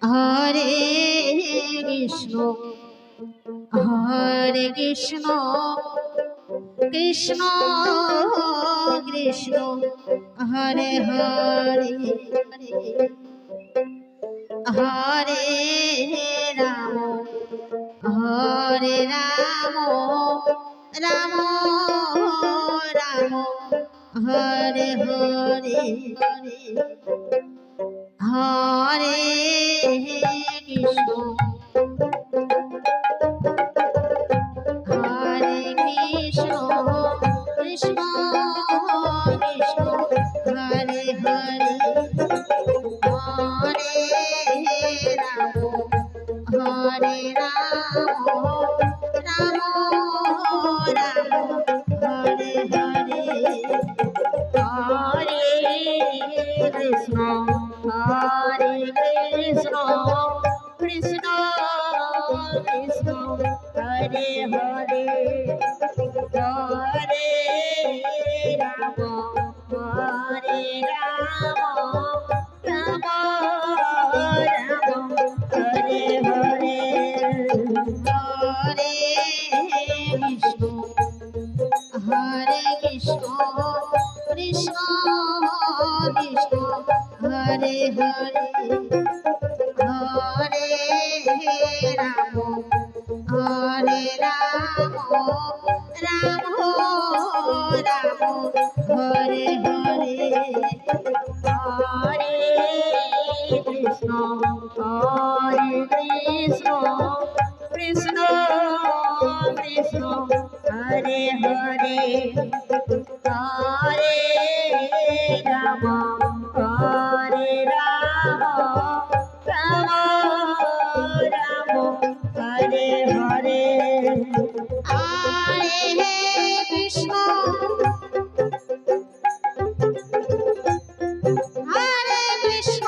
হরে Krishna হরে Krishna Krishna Krishna Hare Hare Hare Ram হরে Ram Ram Ram Hare Hare Hare Krishna হরে Krishna Krishna Krishna Hare Hare Hare Ram হরে Ram Ram Ram Hare Hare Hare Krishna হরে Krishna Krishna Krishna Hare Hare Hare Ram হরে Ram Ram Ram Hare Hare Hare Krishna হরে Krishna Krishna Krishna Hare Hare Hare Ram হরে Ram Ram Ram Hare Hare Hare Krishna হরে Krishna Krishna Krishna Hare Hare Hare Ram হরে Ram Ram Ram Hare Hare Hare Krishna হরে Krishna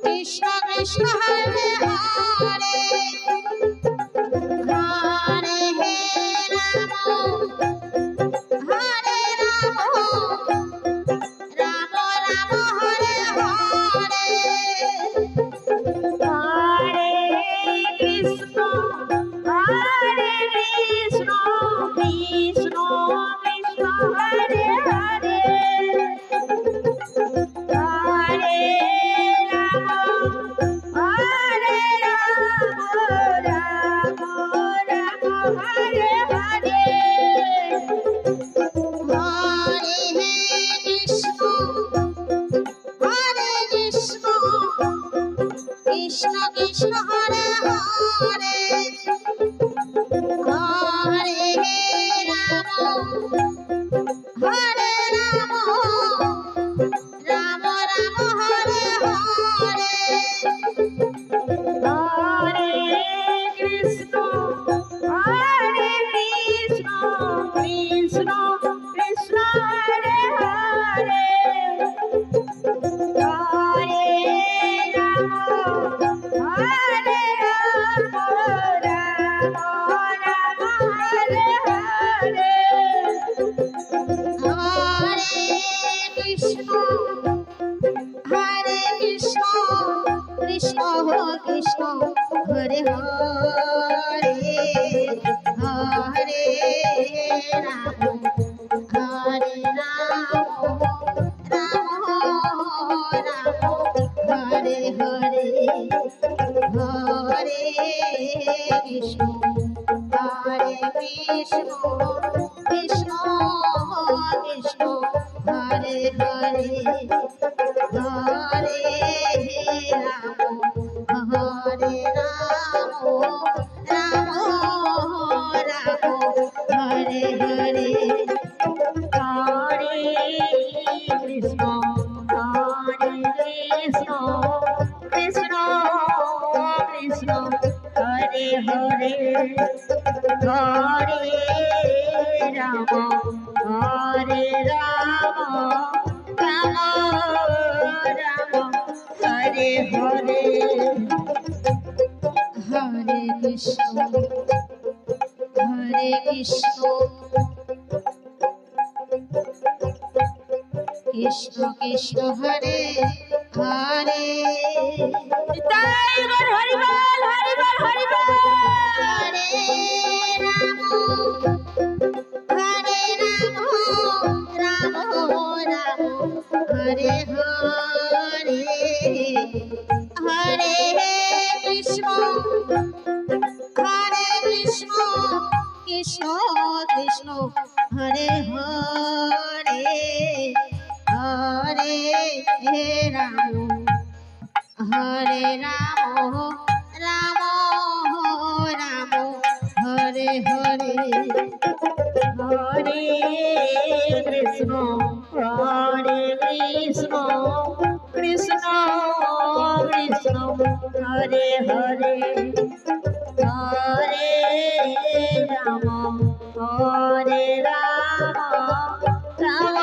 Krishna Krishna Hare Hare Hare Ram হরে Ram Ram Ram Hare Hare Hare Krishna হরে Krishna Krishna Krishna Hare Hare Hare Ram হরে Ram Ram Ram Hare Hare Hare Krishna হরে Krishna Krishna Krishna Hare Hare Hare Ram হরে Ram Ram Ram Hare Hare Hare Krishna হরে Krishna Krishna Krishna Hare Hare Hare Ram হরে Ram Ram Ram Hare Hare Hare Krishna হরে Krishna Krishna Krishna Hare Hare Hare Ram হরে Ram Ram Ram Hare Hare Hare Krishna হরে Krishna Krishna Krishna Hare Hare Hare Ram হরে Ram Ram Ram Hare Hare Hare Krishna হরে Krishna Krishna Krishna Hare Hare Hare Ram হরে Ram Ram Ram Hare Hare Hare Krishna Krishna Krishna Hare Hare Nitai Gour Hari বল Hari বল Hari বল। হরে Ram Ram Ram Hare Hare Hare Krishna Krishna Krishna Hare Hare Hare Ram Ram Ram Hare Hare Hare Krishna Krishna Krishna Hare Hare Hare Ram Ram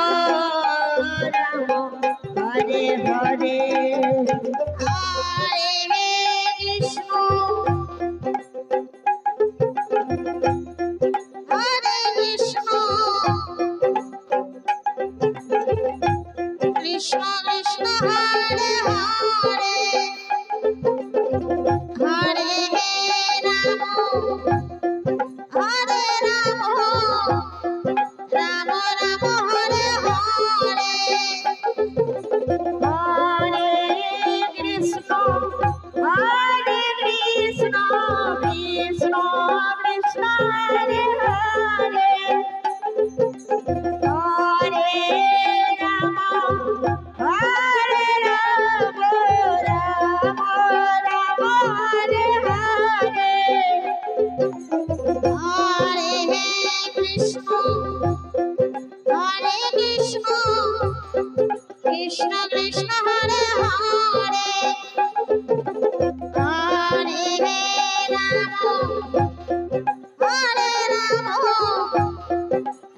Ram Hare Hare. হরে Krishna Krishna Krishna Hare Hare Hare Ram Ram Ram Hare Hare Hare Krishna Krishna Krishna Hare Hare Hare Ram Ram Ram Hare Hare. হরে Krishna Krishna Krishna Hare Hare Hare Ram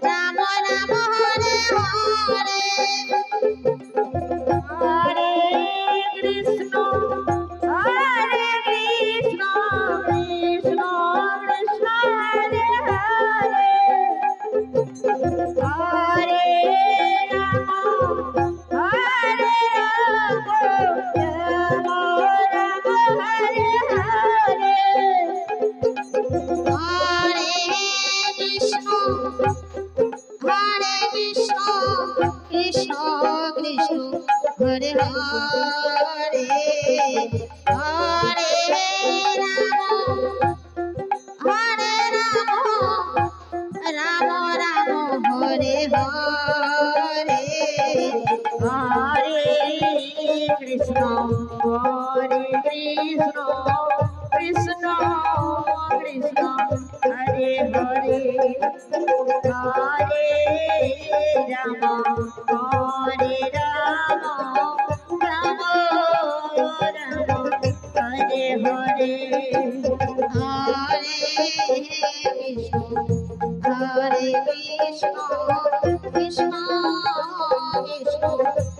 Ram Ram Hare Hare Hare Krishna Krishna Krishna Hare Hare Hare Ram Ram Hare Hare. হরে Krishna Krishna Krishna Hare Hare Hare Ram Ram Ram Hare Hare Hare Krishna Krishna Krishna Krishna Hare Hare Hare Ram Ram Ram Hare Hare. হরে Krishna Krishna Krishna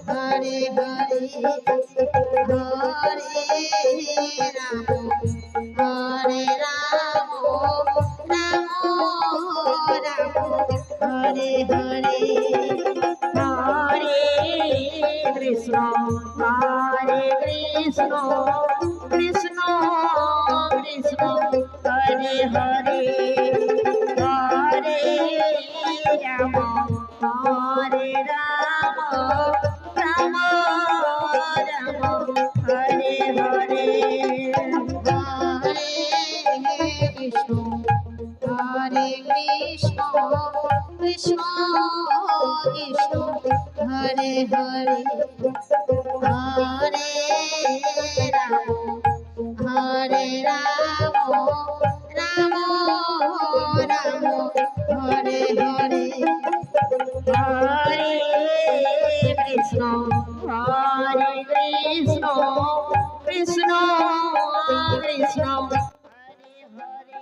Hare Hare Hare Ram Ram Ram Hare Hare Hare Krishna Krishna Krishna Krishna Hare Hare Hare Ram Ram Ram Ram Hare Hare. হরে Krishna Krishna Krishna Hare Hare Hare Ram Ram Ram Hare Hare Hare Krishna Krishna Krishna Krishna Hare Hare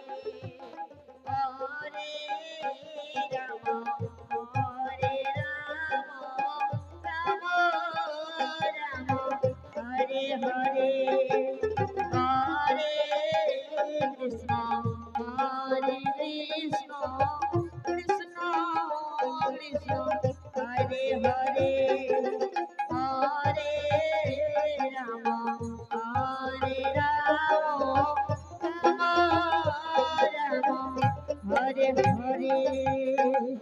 Hare Ram Ram Ram Hare Hare Hare Krishna Krishna Krishna Krishna Hare Hare Hare Ram হরে